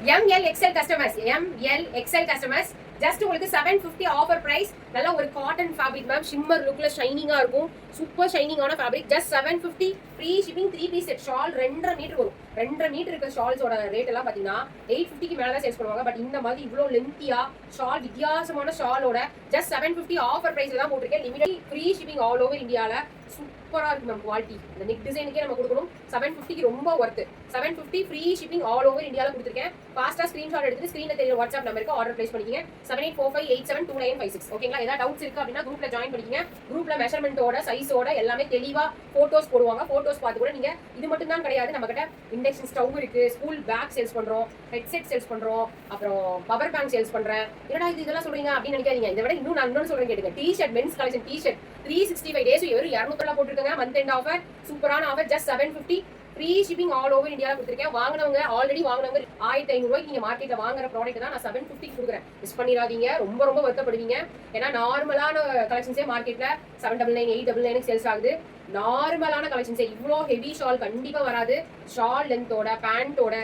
ML XL customers, ML XL customers, just உங்களுக்கு 750 offer price. நல்ல ஒரு காட்டன் ஃபேப்ரிக் மேம், ஷிம்மர் லுக்ல ஷைனிங்கா இருக்கும். சூப்பர் ஷைனிங்கான fabric. Just 750 free shipping. 3 piece set shawl 2.5 metre வரும். 2.5 மீட்டர் இருக்க ஷால்ஸோட ரேட் எல்லாம் பாத்தீங்கன்னா 850க்கு மேல தான் சேல்ஸ் பண்ணுவாங்க. பட் இந்த மாதிரி இவ்வளவு லென்த்தியா ஷால், வித்தியாசமான ஷாலோட ஜஸ்ட் 750 ஆஃபர் பிரைஸ்ல தான் போட்டிருக்கேன். Limited free shipping all over இந்தியால. சூப்பரா இருக்கு மேம் குவாலிட்டி. இந்த நெக் டிசைனுக்கே நம்ம கொடுக்கணும். 750க்கு ரொம்ப worth. 750 free shipping all over இந்தியால கொடுத்துருக்கேன். ஃபாஸ்டா ஸ்கிரீன்ஷாட் எடுத்துட்டு ஸ்கிரீன்ல தெரியுற வாட்ஸ்அப் நம்பருக்கு ஆர்டர் பிளேஸ் பண்ணிக்கங்க. 7845872956. ஓகேங்களா? ஏதாவது டவுட்ஸ் இருக்கு அப்படின்னா குரூப்ல ஜாயின் பண்ணிக்கங்க. குரூப்ல மெஷர்மெண்டோட, சைஸோட எல்லாமே தெளிவா போட்டோஸ் போடுவாங்க. போட்டோஸ் பார்த்து கூட நீங்க இது மட்டும் தான் கிடையாது, நம்ம கிட்ட இண்டக்ஷன் ஸ்டவ் இருக்கு, ஸ்கூல் பேக் சேல்ஸ் பண்றோம், ஹெட்செட் சேல்ஸ் பண்றோம், அப்புறம் பவர் பேங்க் சேல்ஸ் பண்றேன். என்னடா இதெல்லாம் சொல்றீங்க அப்படின்னு நினைக்காதீங்க. இதை விட இன்னும் நான் இன்னொன்னு சொல்றேன் கேட்டுங்க. T-shirt, men's collection T-shirt 365 days வெறும் 200 போட்டுருக்காங்க. மந்த் எண்ட் ஆஃபர், சூப்பரான offer. Just 750 free shipping all over இந்தியாவில் கொடுத்துருக்கேன். வாங்கினவங்க, ஆல்ரெடி வாங்கினவங்க 1500 ரூபாய்க்கு நீங்க மார்க்கெட்ல வாங்குற ப்ராடக்ட் தான் நான் 750 கொடுக்குறேன். மிஸ் பண்ணிடாதீங்க, ரொம்ப ரொம்ப வருத்தப்படுவீங்க. ஏன்னா நார்மலான கலெக்ஷன்ஸே மார்க்கெட்ல 799 899 சேல்ஸ் ஆகுது. நார்மலான கலெக்ஷன்ஸே இவ்வளோ ஹெவி ஷால் கண்டிப்பா வராது. ஷால் லென்த்தோட, பேண்டோட,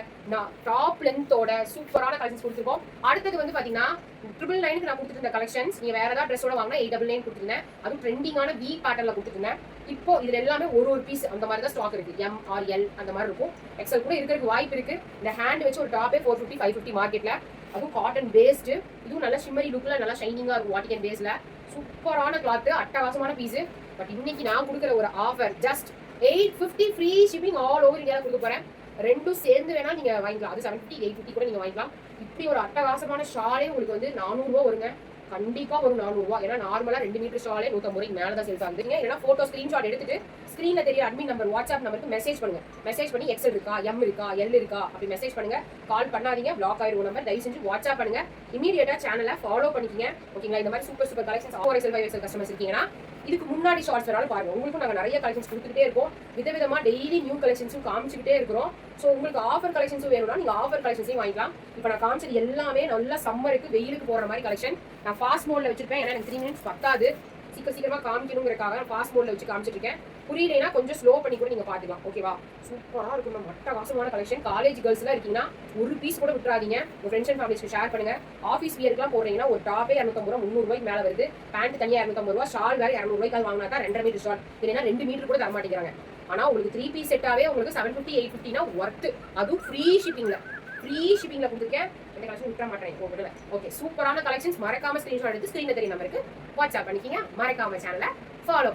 டாப் லென்த்தோட சூப்பரான கலெக்ஷன்ஸ் கொடுத்துருக்கோம். அடுத்தது வந்து பாத்தீங்கன்னா 999 நான் கொடுத்துருந்த கலெக்ஷன்ஸ் நீங்க வேற ஏதாவது ட்ரெஸ்ஸோட வாங்கினா 899 கொடுத்துருந்தேன். அதுவும் ட்ரெண்டிங்கான வி பேட்டர்ல கொடுத்துருந்தேன். இப்போ இதுல எல்லாமே ஒரு பீஸ் அந்த மாதிரி தான் ஸ்டாக் இருக்கு. M or L அந்த மாதிரி இருக்கும். XL கூட இருக்கிறதுக்கு வாய்ப்பு இருக்கு. இந்த ஹேண்ட் வச்சு ஒரு டாப்பே 450 550 மார்க்கெட்ல. அதுவும் காட்டன் பேஸ்டு. இதுவும் நல்ல ஷிம்மரி லுக்ல நல்லா ஷைனிங்கா இருக்கும். வாட்டிகன் பேஸ்ல சூப்பரான கிளாத், அட்டகாசமான பீஸ். பட் இன்னைக்கு நான் கொடுக்குற ஒரு offer just 850 free shipping all over இந்தியாவில் கொடுக்க போறேன். ரெண்டும் சேர்ந்து வேணா நீங்க வாங்கிக்கலாம். அது 750 850 கூட நீங்க வாங்கிக்கலாம். இப்படி ஒரு அட்டகாசமான ஷாலே உங்களுக்கு வந்து 400 ரூபா வருங்க. கண்டிப்பா ஒரு 400 ரூபா. ஏன்னா நார்மலா 2 மீட்டர் ஷாலே 150 ரூபாய்க்கு மேலதான் சேல்ஸ் ஆகுது. இல்லைன்னா போட்டோ ஸ்கிரீன்ஷாட் எடுத்துட்டு ஸ்கிரீன்ல தெரிய அட்மின் நம்பர், வாட்ஸ்அப் நம்பருக்கு மெசேஜ் பண்ணுங்க. மெசேஜ் பண்ணி XL இருக்கா, M இருக்கா, L இருக்கா அப்படி மெசேஜ் பண்ணுங்க. கால் பண்ணாதீங்க, பிளாக் ஆயிரும் நம்பர். தயவு செஞ்சு வாட்ஸ்அப் பண்ணுங்க. இமீடியட்டா சேனலை ஃபாலோ பண்ணிக்கங்க. ஓகேங்களா? இந்த மாதிரி super super collections 4XL 5XL customers இருக்கீங்கன்னா இதுக்கு முன்னாடி ஷார்ட்ஸ் வேணாலும் பாருங்க. உங்களுக்கும் நாங்கள் நிறைய கலெக்ஷன்ஸ் கொடுத்துட்டே இருக்கோம். விதவிதமா டெய்லி நியூ கலெக்ஷன்ஸும் காமிச்சுக்கிட்டே இருக்கிறோம். ஸோ உங்களுக்கு ஆஃபர் கலெக்ஷன்ஸும் வேணும்னா நீங்க ஆஃபர் கலெக்ஷன்ஸையும் வாங்கிக்கலாம். இப்போ நான் காமிச்சது எல்லாமே நல்ல சம்மருக்கு, வெயிலுக்கு போடுற மாதிரி கலெக்ஷன். நான் ஃபாஸ்ட் மோட்ல வச்சிருப்பேன். ஏன்னா எனக்கு 3 மினிட்ஸ் பத்தாது. சீக்கிரமா காமிக்கணுங்கிறக்காக நான் ஃபாஸ்ட் மோட்ல வச்சு காமிச்சிட்டு இருக்கேன். புரியலைன்னா கொஞ்சம் ஸ்லோ பண்ணி கூட நீங்க பாத்துக்கலாம். ஓகேவா? சூப்பரா இருக்கும் நம்ம அட்டகாசமான கலெக்ஷன். காலேஜ் கேர்ள்ஸ் எல்லாம் இருக்கீங்கன்னா ஒரு பீஸ் கூட விட்டுறாதீங்க. உங்க ஃப்ரெண்ட்ஸ் அண்ட் ஃபேமிலிஸ்க்கு ஷேர் பண்ணுங்க. ஆஃபீஸ் வியர்க்குலாம் போடுறீங்கன்னா ஒரு டாப்பே 250 ரூபா 300 ரூபாய்க்கு மேல வருது. பேண்ட் தனியா 250 ரூபா, ஷால் வேற 200 ரூபாய்க்கு வாங்கினா தான் 2.5 மீட்டர் ஷால். இல்லைன்னா 2 மீட்டர் கூட தர மாட்டேங்கிறாங்க. ஆனா உங்களுக்கு 3 பீஸ் செட்டாவே உங்களுக்கு 750 850னா ஒர்த். அதுவும் ஃப்ரீ ஷிப்பிங்ல கொடுத்துருக்கேன். இந்த கலெக்ஷன் விட்டுற மாட்டேன். ஓகே, சூப்பரான கலெக்ஷன்ஸ். மறக்காம ஸ்கிரீன்ஷாட் எடுத்து ஸ்கிரீன்ல தெரிய நம்பருக்கு வாட்ஸ்அப் பண்ணிக்கிங்க. மறக்காம சேனலை ஃபாலோ